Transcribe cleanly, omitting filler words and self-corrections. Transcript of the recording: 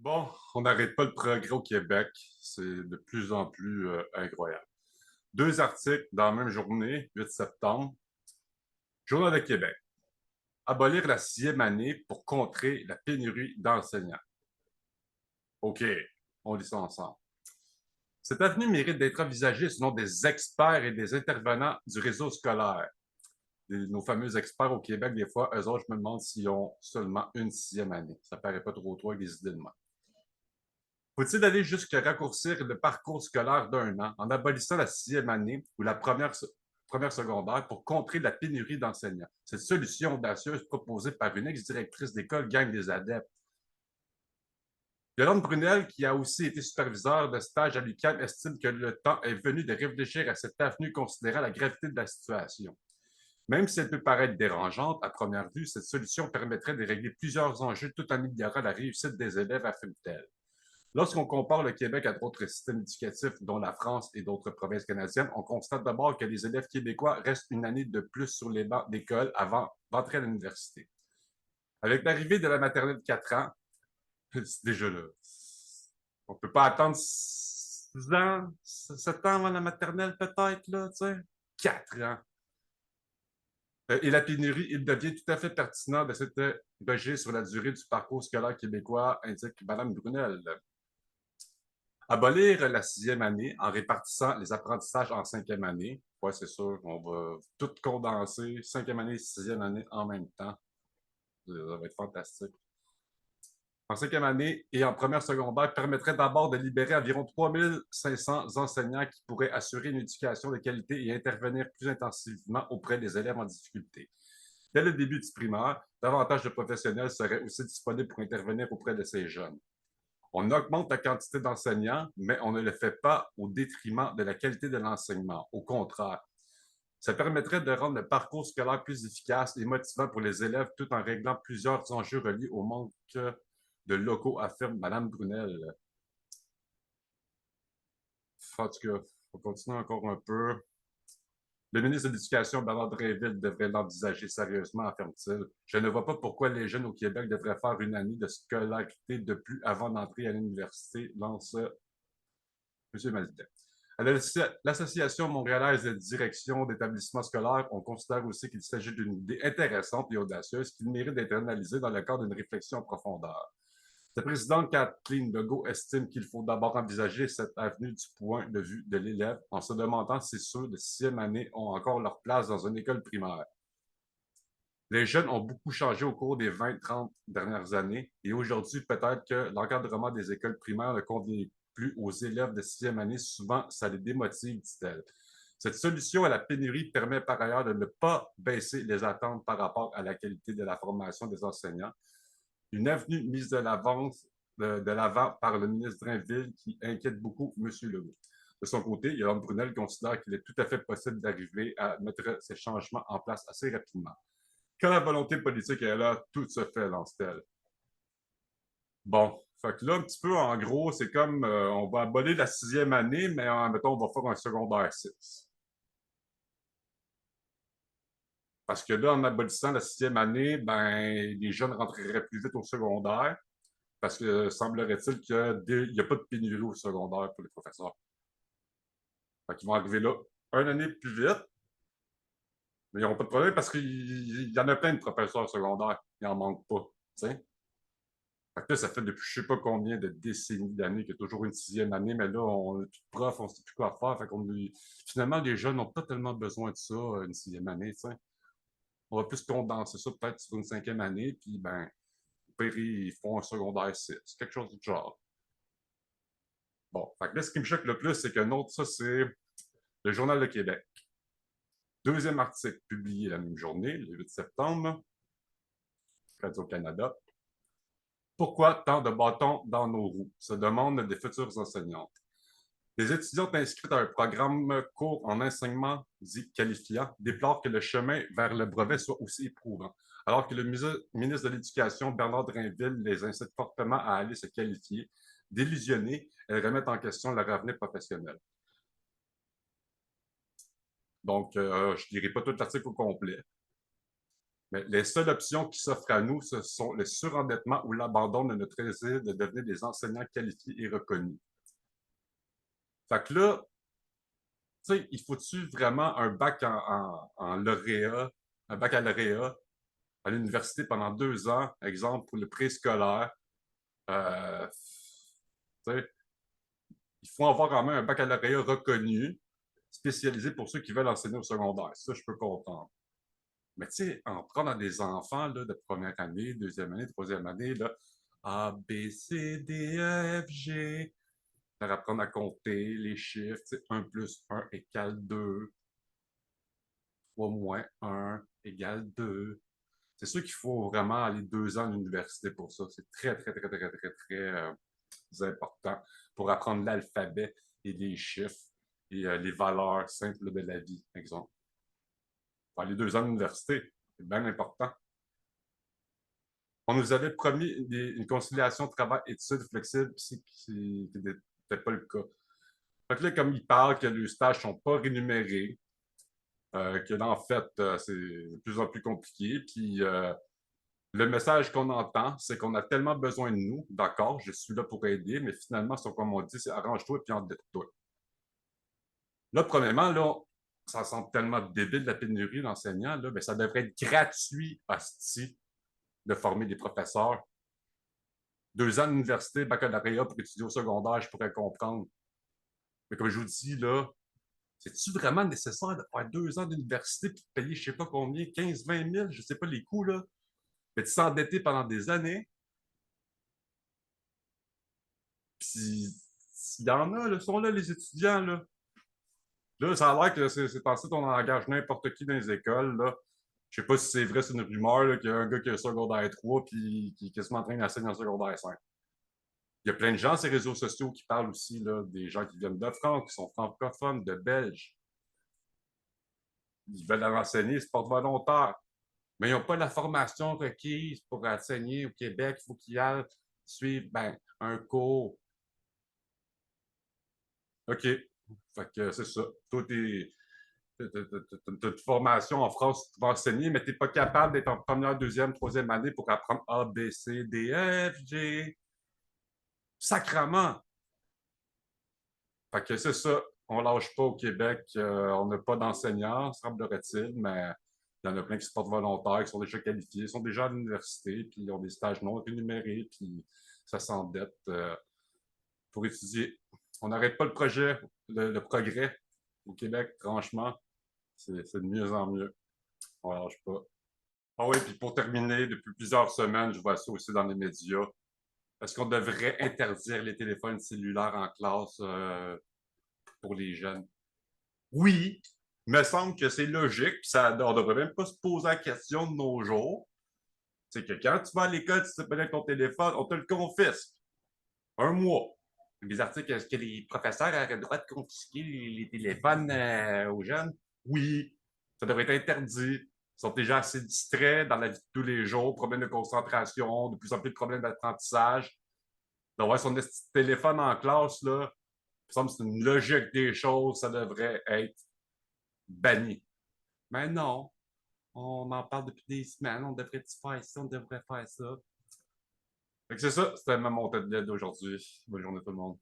Bon, on n'arrête pas le progrès au Québec. C'est de plus en plus incroyable. Deux articles dans la même journée, 8 septembre. Journal de Québec. Abolir la sixième année pour contrer la pénurie d'enseignants. OK, on lit ça ensemble. Cette avenue mérite d'être envisagée selon des experts et des intervenants du réseau scolaire. Nos fameux experts au Québec, des fois, eux autres, je me demande s'ils ont seulement une sixième année. Ça paraît pas trop avec des idées de moi. Faut-il aller jusqu'à raccourcir le parcours scolaire d'un an en abolissant la sixième année ou la première secondaire pour contrer la pénurie d'enseignants? Cette solution audacieuse proposée par une ex-directrice d'école gagne des adeptes. Yolande Brunel, qui a aussi été superviseur de stage à l'UQAM, estime que le temps est venu de réfléchir à cette avenue considérant la gravité de la situation. Même si elle peut paraître dérangeante à première vue, cette solution permettrait de régler plusieurs enjeux tout en améliorant la réussite des élèves, affirme-t-elle. Lorsqu'on compare le Québec à d'autres systèmes éducatifs, dont la France et d'autres provinces canadiennes, on constate d'abord que les élèves québécois restent une année de plus sur les bancs d'école avant d'entrer à l'université. Avec l'arrivée de la maternelle de 4 ans, c'est déjà là. On ne peut pas attendre 6 ans, 7 ans avant la maternelle, peut-être, là, tu sais. 4 ans. Et la pénurie, il devient tout à fait pertinent de s'interroger sur la durée du parcours scolaire québécois, indique Mme Brunel. Abolir la sixième année en répartissant les apprentissages en cinquième année. Oui, c'est sûr, on va tout condenser, cinquième année et sixième année en même temps. Ça va être fantastique. En cinquième année et en première secondaire permettrait d'abord de libérer environ 3500 enseignants qui pourraient assurer une éducation de qualité et intervenir plus intensivement auprès des élèves en difficulté. Dès le début du primaire, davantage de professionnels seraient aussi disponibles pour intervenir auprès de ces jeunes. On augmente la quantité d'enseignants, mais on ne le fait pas au détriment de la qualité de l'enseignement. Au contraire, ça permettrait de rendre le parcours scolaire plus efficace et motivant pour les élèves tout en réglant plusieurs enjeux reliés au manque de locaux, affirme Mme Brunel. En tout cas, on continue encore un peu. Le ministre de l'Éducation, Bernard Drinville, devrait l'envisager sérieusement, affirme-t-il. Je ne vois pas pourquoi les jeunes au Québec devraient faire une année de scolarité de plus avant d'entrer à l'université, lance M. Maltais. À l'Association montréalaise de direction d'établissements scolaires, on considère aussi qu'il s'agit d'une idée intéressante et audacieuse qui mérite d'être analysée dans le cadre d'une réflexion en profondeur. Sa présidente Kathleen Legault estime qu'il faut d'abord envisager cette avenue du point de vue de l'élève en se demandant si ceux de sixième année ont encore leur place dans une école primaire. Les jeunes ont beaucoup changé au cours des 20-30 dernières années et aujourd'hui, peut-être que l'encadrement des écoles primaires ne convient plus aux élèves de sixième année. Souvent, ça les démotive, dit-elle. Cette solution à la pénurie permet par ailleurs de ne pas baisser les attentes par rapport à la qualité de la formation des enseignants. Une avenue mise de l'avant par le ministre Drainville qui inquiète beaucoup M. Legault. De son côté, Yolande Brunel considère qu'il est tout à fait possible d'arriver à mettre ces changements en place assez rapidement. Quand la volonté politique est là, tout se fait, lance-t-elle. Bon, fait que là, un petit peu, en gros, c'est comme on va abolir la sixième année, mais mettons, on va faire un secondaire 6. Parce que là, en abolissant la sixième année, ben, les jeunes rentreraient plus vite au secondaire, parce que semblerait-il qu'il n'y a pas de pénurie au secondaire pour les professeurs. Fait qu'ils vont arriver là une année plus vite, mais ils n'auront pas de problème parce qu'il y en a plein de professeurs secondaires. Il n'en manque pas. T'sais? Fait que là, ça fait depuis je sais pas combien de décennies d'années qu'il y a toujours une sixième année, mais là, on est plus de profs, on sait plus quoi faire. Fait qu'on finalement, les jeunes n'ont pas tellement besoin de ça, une sixième année, t'sais. On va plus condenser ça peut-être sur une cinquième année, puis ben, au pire, ils font un secondaire 6, quelque chose du genre. Bon, fait que là, ce qui me choque le plus, c'est qu'un autre, ça, c'est le Journal de Québec. Deuxième article publié la même journée, le 8 septembre, Radio-Canada. Pourquoi tant de bâtons dans nos roues? Se demandent des futures enseignantes. Les étudiantes inscrites à un programme court en enseignement dit qualifiant déplorent que le chemin vers le brevet soit aussi éprouvant, alors que le ministre de l'Éducation, Bernard Drinville, les incite fortement à aller se qualifier. Délusionnés, elles remettent en question leur avenir professionnel. Donc, je ne dirai pas tout l'article au complet, Mais les seules options qui s'offrent à nous, ce sont le surendettement ou l'abandon de notre désir de devenir des enseignants qualifiés et reconnus. Fait que là, tu sais, il faut-tu vraiment un bac en lauréat, un baccalauréat à l'université pendant 2 ans, exemple pour le préscolaire? Euh, tu sais, il faut avoir quand même un baccalauréat reconnu, spécialisé pour ceux qui veulent enseigner au secondaire. Ça, je peux comprendre. Mais tu sais, en prenant des enfants là, de première année, deuxième année, troisième année, là, A, B, C, D, E, F, G, leur apprendre à compter les chiffres, tu sais, 1 plus 1 égale 2, 3 moins 1 égale 2. C'est sûr qu'il faut vraiment aller 2 ans à l'université pour ça. C'est très, très, très, très, très, très, très important pour apprendre l'alphabet et les chiffres et les valeurs simples de la vie, par exemple. Pour aller 2 ans à l'université, c'est bien important. On nous avait promis une conciliation travail-études flexible, ce qui n'était pas le cas. Fait que là, comme ils parlent que les stages ne sont pas rémunérés, que là, en fait, c'est de plus en plus compliqué. Puis le message qu'on entend, c'est qu'on a tellement besoin de nous. D'accord, je suis là pour aider, mais finalement, comme on dit, c'est arrange-toi et puis endette-toi. Là, premièrement, là, ça semble tellement débile la pénurie d'enseignants, là, ben, ça devrait être gratuit, hostie, de former des professeurs. 2 ans d'université, baccalauréat pour étudier au secondaire, je pourrais comprendre. Mais comme je vous dis, là, c'est-tu vraiment nécessaire de faire 2 ans d'université et de payer je sais pas combien, 15-20 000, je sais pas les coûts, là, mais de s'endetter pendant des années? Puis, il y en a, là, sont là, les étudiants, là. Là, ça a l'air que c'est ensuite on engage n'importe qui dans les écoles, là. Je sais pas si c'est vrai, c'est une rumeur, qu'il y a un gars qui a un secondaire 3 puis qui est quasiment en train d'enseigner en secondaire 5. Il y a plein de gens sur les réseaux sociaux qui parlent aussi, là, des gens qui viennent de France, qui sont francophones, de Belges. Ils veulent enseigner, c'est porte volontaire. Mais ils n'ont pas la formation requise pour enseigner au Québec. Il faut qu'ils aillent suivre un cours. OK. Fait que c'est ça. Toi, t'as une formation en France, tu vas enseigner, mais tu n'es pas capable d'être en première, deuxième, troisième année pour apprendre A, B, C, D, F, G. Sacrement! Fait que c'est ça. On lâche pas au Québec. On n'a pas d'enseignants, semblerait-il, mais il y en a plein qui se portent volontaires, qui sont déjà qualifiés, sont déjà à l'université, puis ils ont des stages non rémunérés, puis ça s'endette pour étudier. On n'arrête pas le projet, le progrès au Québec, franchement. C'est de mieux en mieux. On lâche pas. Ah oui, puis pour terminer, depuis plusieurs semaines, je vois ça aussi dans les médias. Est-ce qu'on devrait interdire les téléphones cellulaires en classe pour les jeunes? Oui, il me semble que c'est logique, puis ça, on devrait même pas se poser la question de nos jours. C'est que quand tu vas à l'école, tu te avec ton téléphone, on te le confisque. 1 mois. Les articles, est-ce que les professeurs auraient le droit de confisquer les téléphones aux jeunes? Oui, ça devrait être interdit. Ils sont déjà assez distraits dans la vie de tous les jours, problèmes de concentration, de plus en plus de problèmes d'apprentissage. D'avoir son téléphone en classe, là, il me semble que c'est une logique des choses, ça devrait être banni. Mais non, on en parle depuis des semaines, on devrait faire ça, on devrait faire ça. Fait que c'est ça, c'était ma montée de lait d'aujourd'hui. Bonne journée tout le monde.